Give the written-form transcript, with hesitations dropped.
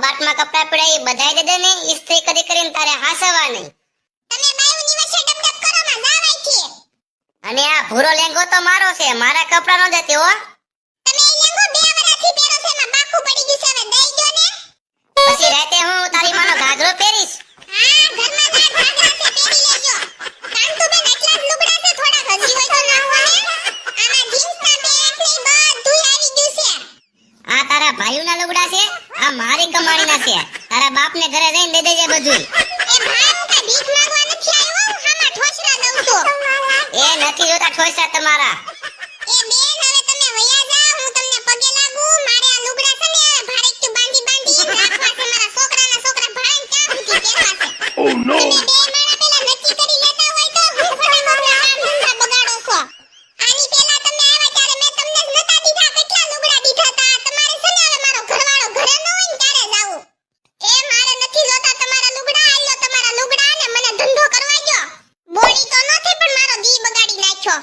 કબાટમાં કપડા પડ્યા એ બધાય દે દે ને ઇસ્ત્રી કરીને તારે હાસવા નહીં. તમે બાયુની વચ્ચે ડબડબ કરો માં જાવાય છે. અને આ ભૂરો લેંગો તો મારો છે, મારા કપડા નો દેતી હો. તમે એ લેંગો 2 વર્ષથી પહેરો છે માં બાખું પડી ગયું છે, હવે દઈ દો ને. પછી રાતે હું તારી માનો ઘાઘરો પહેરીશ. હા ઘરમાં ના ઘાઘરા છે પહેરી લેજો. કાંતુબેન એટલા જ લુગડા છે, થોડા હજી હોય તો ના હોય ને. આમાં જીન્સના પેન્ટ ને બધું આવી ગયું છે. આ તારા ભાઈઓના લુગડા છે, આ મારી કમાણીના છે. તારા બાપને ઘરે જઈને દઈ દેજે બધું. એ ભાઈ હું કા ભીખ માંગવા નથી આવ્યો, હામાં ઠોસરા દઉં છું. એ નથી જોતા ઠોસા તમારા.